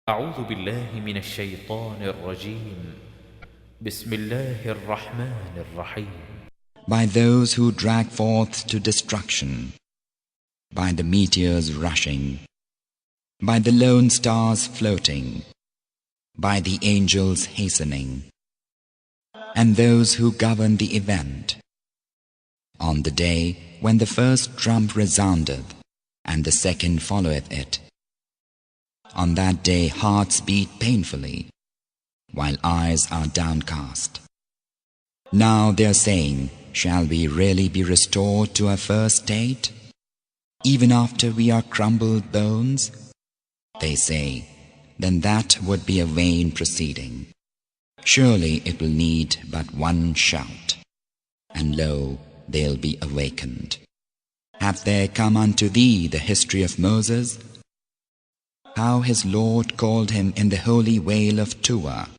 أعوذ بالله من الشيطان الرجيم بسم الله الرحمن الرحيم. By those who drag forth to destruction, by the meteors rushing, by the lone stars floating, by the angels hastening, and those who govern the event, on the day when the first trump resoundeth, and the second followeth it. On that day hearts beat painfully, while eyes are downcast. Now they are saying, shall we really be restored to our first state, even after we are crumbled bones? They say, then that would be a vain proceeding. Surely it will need but one shout, and lo, they'll be awakened. Hath there come unto thee the history of Moses? How his Lord called him in the holy vale of Tuwa,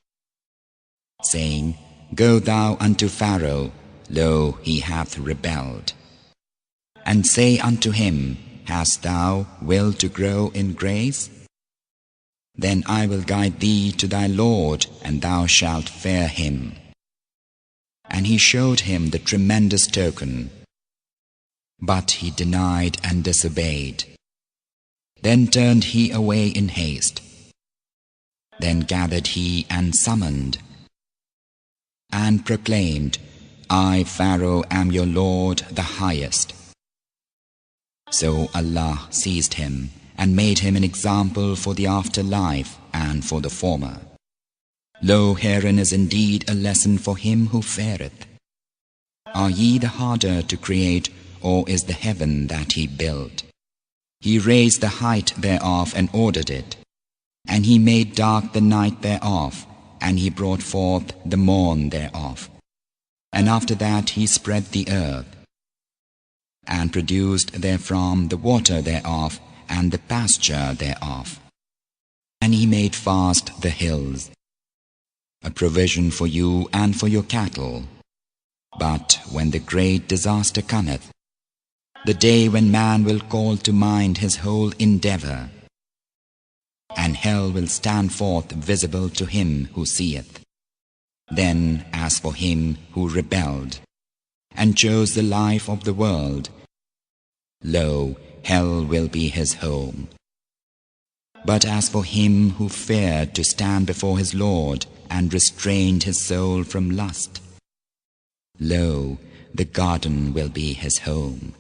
saying, Go thou unto Pharaoh, lo, he hath rebelled. And say unto him, Hast thou will to grow in grace? Then I will guide thee to thy Lord, and thou shalt fear him. And he showed him the tremendous token, but he denied and disobeyed. Then turned he away in haste. Then gathered he and summoned, and proclaimed, I, Pharaoh, am your Lord, the highest. So Allah seized him, and made him an example for the afterlife and for the former. Lo, herein is indeed a lesson for him who feareth. Are ye the harder to create, or is the heaven that he built? He raised the height thereof and ordered it, and he made dark the night thereof, and he brought forth the morn thereof. And after that he spread the earth, and produced therefrom the water thereof, and the pasture thereof. And he made fast the hills, a provision for you and for your cattle. But when the great disaster cometh, the day when man will call to mind his whole endeavor, and hell will stand forth visible to him who seeth, then as for him who rebelled, and chose the life of the world, lo, hell will be his home. But as for him who feared to stand before his Lord, and restrained his soul from lust, lo, the garden will be his home.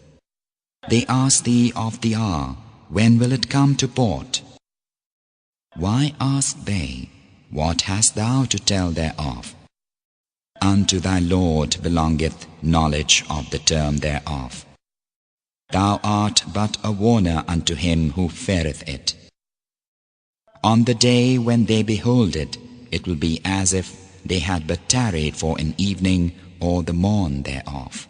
They ask thee of the hour, when will it come to port? Why ask they, what hast thou to tell thereof? Unto thy Lord belongeth knowledge of the term thereof. Thou art but a warner unto him who feareth it. On the day when they behold it, it will be as if they had but tarried for an evening or the morn thereof.